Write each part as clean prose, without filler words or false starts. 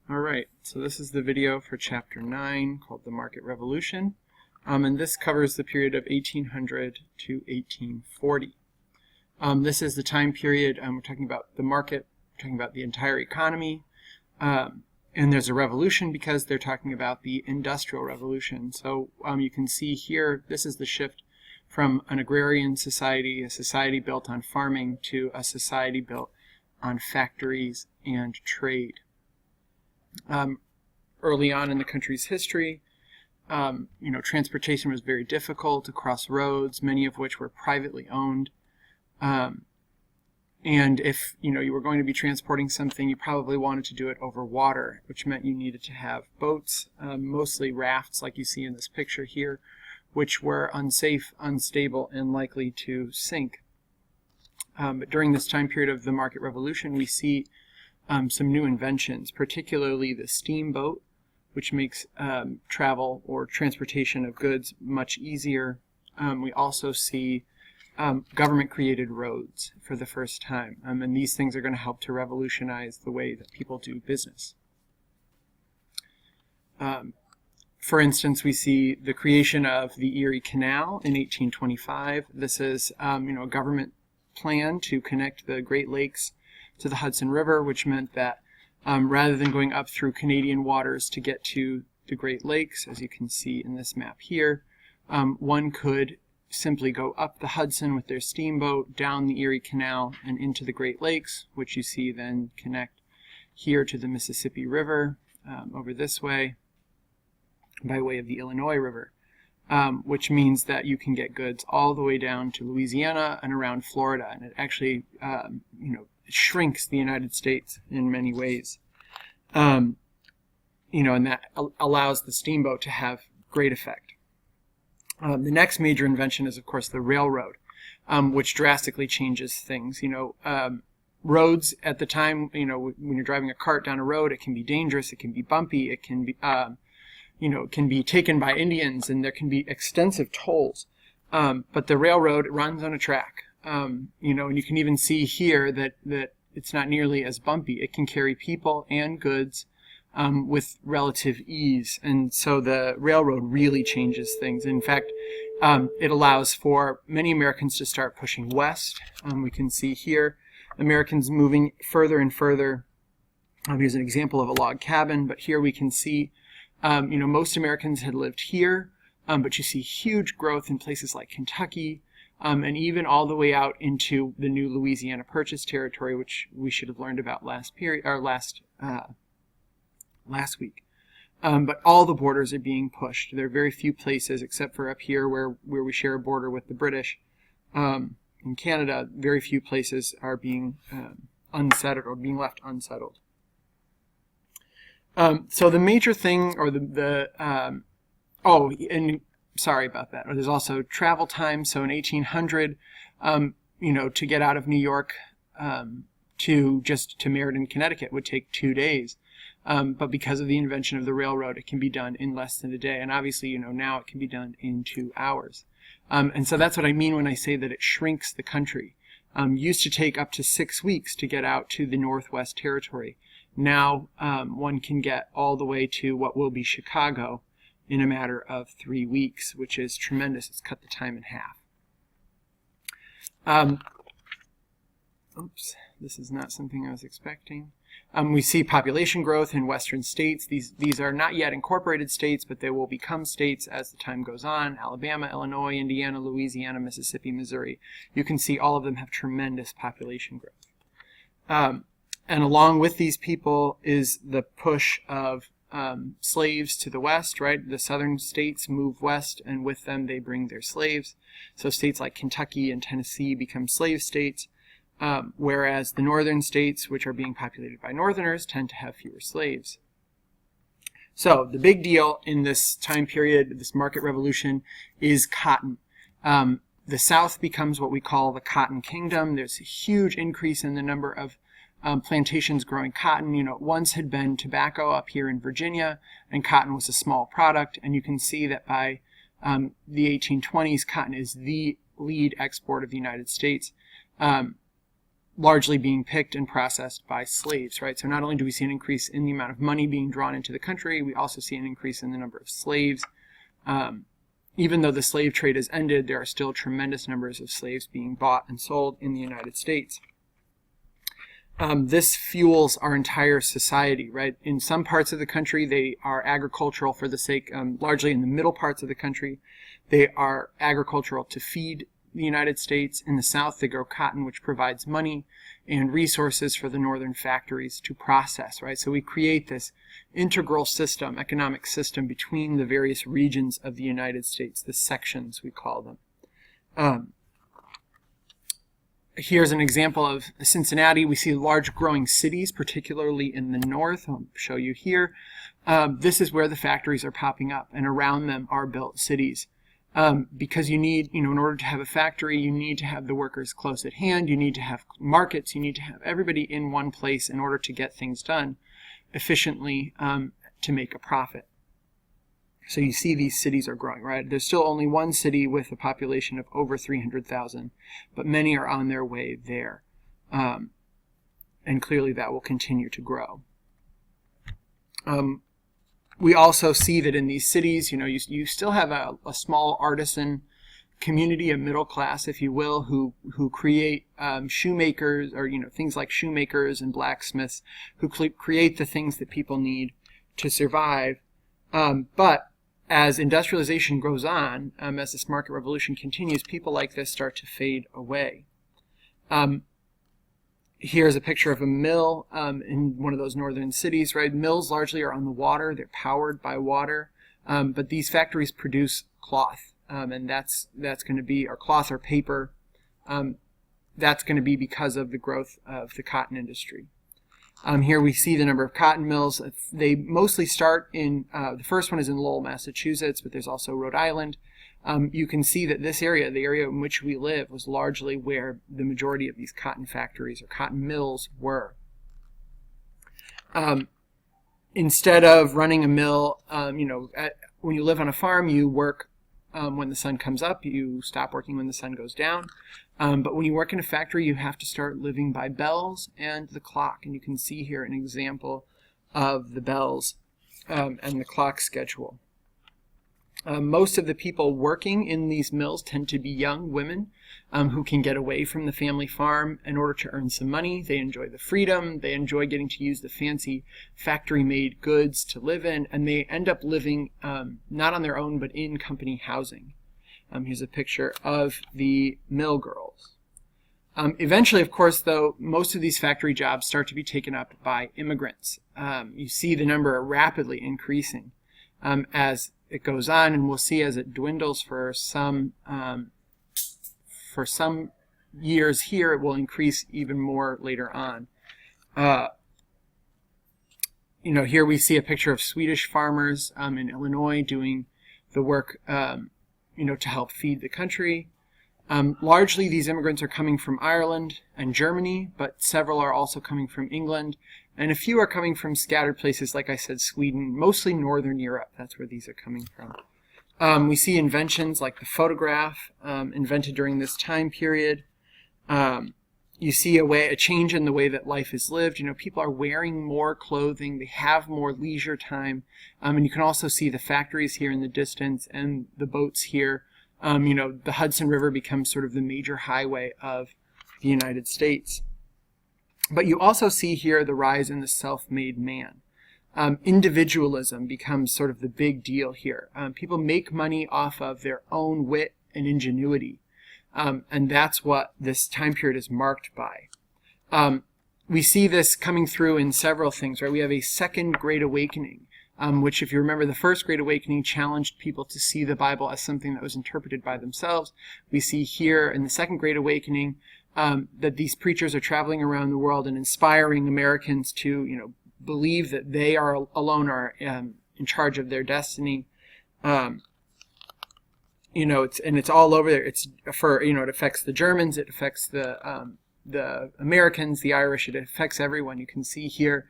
Alright, so this is the video for Chapter 9 called The Market Revolution, and this covers the period of 1800 to 1840. This is the time period, we're talking about the market, we're talking about the entire economy, and there's a revolution because they're talking about the Industrial Revolution. So you can see here, this is the shift from an agrarian society, a society built on farming, to a society built on factories and trade. Early on in the country's history, transportation was very difficult across roads, many of which were privately owned. And if you were going to be transporting something, you probably wanted to do it over water, which meant you needed to have boats, mostly rafts like you see in this picture here, which were unsafe, unstable, and likely to sink. But during this time period of the Market Revolution, we see some new inventions, particularly the steamboat, which makes travel or transportation of goods much easier. We also see government-created roads for the first time, and these things are going to help to revolutionize the way that people do business. For instance, we see the creation of the Erie Canal in 1825. This is a government plan to connect the Great Lakes to the Hudson River, which meant that rather than going up through Canadian waters to get to the Great Lakes, as you can see in this map here, one could simply go up the Hudson with their steamboat, down the Erie Canal, and into the Great Lakes, which you see then connect here to the Mississippi River, over this way, by way of the Illinois River, which means that you can get goods all the way down to Louisiana and around Florida, and it actually, shrinks the United States in many ways. And that allows the steamboat to have great effect. The next major invention is, of course, the railroad, which drastically changes things. Roads at the time, when you're driving a cart down a road, it can be dangerous, it can be bumpy, it can be, it can be taken by Indians, and there can be extensive tolls. But the railroad runs on a track. And you can even see here that it's not nearly as bumpy. It can carry people and goods with relative ease. And so the railroad really changes things. In fact, it allows for many Americans to start pushing west. We can see here Americans moving further and further. Here's an example of a log cabin, but here we can see, most Americans had lived here, but you see huge growth in places like Kentucky, and even all the way out into the new Louisiana Purchase territory, which we should have learned about last week. But all the borders are being pushed. There are very few places, except for up here where we share a border with the British. In Canada, very few places are being unsettled or being left unsettled. So the major thing, or sorry about that. There's also travel time. So in 1800, to get out of New York to Meriden, Connecticut would take 2 days. But because of the invention of the railroad, it can be done in less than a day. And obviously, now it can be done in 2 hours. And so that's what I mean when I say that it shrinks the country. Used to take up to 6 weeks to get out to the Northwest Territory. Now one can get all the way to what will be Chicago in a matter of 3 weeks, which is tremendous. It's cut the time in half. Oops, this is not something I was expecting. We see population growth in western states. These are not yet incorporated states, but they will become states as the time goes on. Alabama, Illinois, Indiana, Louisiana, Mississippi, Missouri. You can see all of them have tremendous population growth. And along with these people is the push of slaves to the west, right? The southern states move west, and with them they bring their slaves. So states like Kentucky and Tennessee become slave states, whereas the northern states, which are being populated by northerners, tend to have fewer slaves. So the big deal in this time period, this market revolution, is cotton. The South becomes what we call the Cotton Kingdom. There's a huge increase in the number of plantations growing cotton. It once had been tobacco up here in Virginia, and cotton was a small product, and you can see that by the 1820s, cotton is the lead export of the United States. largely being picked and processed by slaves, right? So not only do we see an increase in the amount of money being drawn into the country, we also see an increase in the number of slaves. Even though the slave trade has ended, there are still tremendous numbers of slaves being bought and sold in the United States. This fuels our entire society, right? In some parts of the country, they are agricultural for the sake, largely in the middle parts of the country, they are agricultural to feed the United States. In the South, they grow cotton, which provides money and resources for the northern factories to process, right? So we create this integral system, economic system, between the various regions of the United States, the sections we call them. Here's an example of Cincinnati. We see large growing cities, particularly in the north. I'll show you here. This is where the factories are popping up, and around them are built cities. Because you need, in order to have a factory, you need to have the workers close at hand, you need to have markets, you need to have everybody in one place in order to get things done efficiently to make a profit. So you see these cities are growing, right? There's still only one city with a population of over 300,000, but many are on their way there. And clearly that will continue to grow. We also see that in these cities, you still have a small artisan community, a middle class, if you will, who create shoemakers, or things like shoemakers and blacksmiths, who create the things that people need to survive. But as industrialization goes on, as this market revolution continues, people like this start to fade away. Here's a picture of a mill in one of those northern cities, right? Mills largely are on the water. They're powered by water. But these factories produce cloth, and that's going to be, or cloth or paper. That's going to be because of the growth of the cotton industry. Here we see the number of cotton mills. They mostly start in, the first one is in Lowell, Massachusetts, but there's also Rhode Island. You can see that this area, the area in which we live, was largely where the majority of these cotton factories or cotton mills were. Instead of running a mill, when you live on a farm, you work when the sun comes up, you stop working when the sun goes down. But when you work in a factory, you have to start living by bells and the clock. And you can see here an example of the bells and the clock schedule. Most of the people working in these mills tend to be young women who can get away from the family farm in order to earn some money. They enjoy the freedom. They enjoy getting to use the fancy factory-made goods to live in, and they end up living not on their own but in company housing. Here's a picture of the mill girls. Eventually, of course, though, most of these factory jobs start to be taken up by immigrants. You see the number rapidly increasing as it goes on, and we'll see as it dwindles for some years here, it will increase even more later on. Here we see a picture of Swedish farmers in Illinois doing the work, to help feed the country. Largely, these immigrants are coming from Ireland and Germany, but several are also coming from England, and a few are coming from scattered places, like I said, Sweden, mostly Northern Europe. That's where these are coming from. We see inventions like the photograph invented during this time period. You see a change in the way that life is lived. People are wearing more clothing. They have more leisure time. And you can also see the factories here in the distance and the boats here. The Hudson River becomes sort of the major highway of the United States. But you also see here the rise in the self-made man. Individualism becomes sort of the big deal here. People make money off of their own wit and ingenuity. And that's what this time period is marked by. We see this coming through in several things, right? We have a second Great Awakening, which, if you remember, the first Great Awakening challenged people to see the Bible as something that was interpreted by themselves. We see here in the second Great Awakening that these preachers are traveling around the world and inspiring Americans to, believe that they are alone are in charge of their destiny. It's all over there. It's for, it affects the Germans, it affects the Americans, the Irish, it affects everyone. You can see here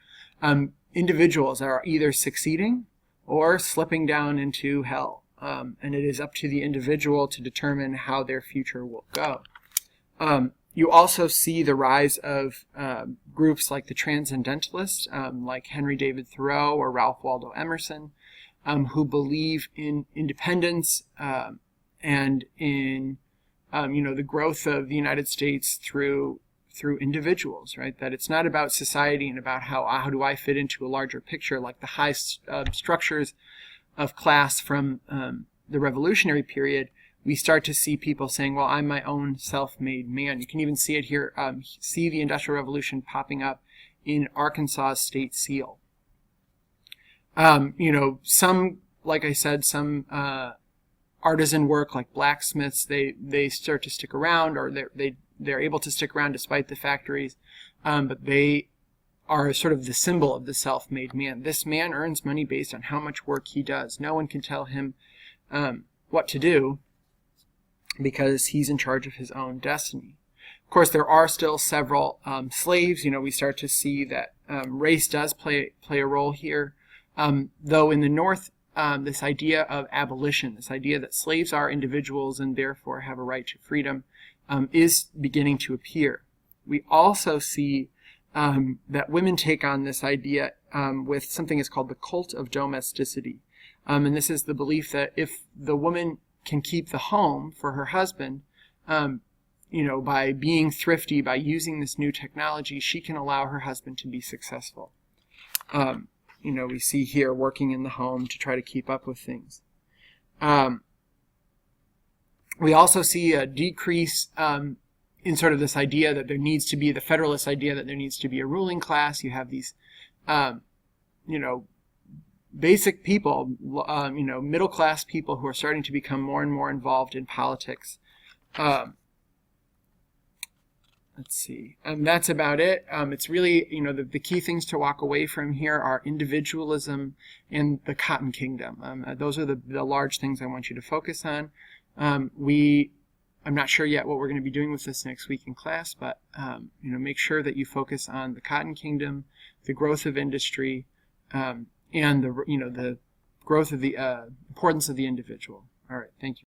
individuals are either succeeding or slipping down into hell. And it is up to the individual to determine how their future will go. You also see the rise of groups like the Transcendentalists, like Henry David Thoreau or Ralph Waldo Emerson, who believe in independence and in the growth of the United States through individuals, right? That it's not about society and about how do I fit into a larger picture, like the high structures of class from the Revolutionary period. We start to see people saying, well, I'm my own self-made man. You can even see it here, see the Industrial Revolution popping up in Arkansas state seal. Some, like I said, some artisan work like blacksmiths, they start to stick around, or they're able to stick around despite the factories, but they are sort of the symbol of the self-made man. This man earns money based on how much work he does. No one can tell him what to do, because he's in charge of his own destiny. Of course, there are still several slaves. We start to see that race does play a role here. Though in the North, this idea of abolition, this idea that slaves are individuals and therefore have a right to freedom, is beginning to appear. We also see that women take on this idea with something is called the cult of domesticity. And this is the belief that if the woman can keep the home for her husband, by being thrifty, by using this new technology, she can allow her husband to be successful. We see here working in the home to try to keep up with things. We also see a decrease in sort of this idea that there needs to be, the Federalist idea that there needs to be a ruling class. You have these, basic people, middle class people who are starting to become more and more involved in politics. Let's see, and that's about it. It's really, the key things to walk away from here are individualism and the Cotton Kingdom. Those are the large things I want you to focus on. I'm not sure yet what we're going to be doing with this next week in class, but make sure that you focus on the Cotton Kingdom, the growth of industry, and the growth of the importance of the individual. All right, thank you.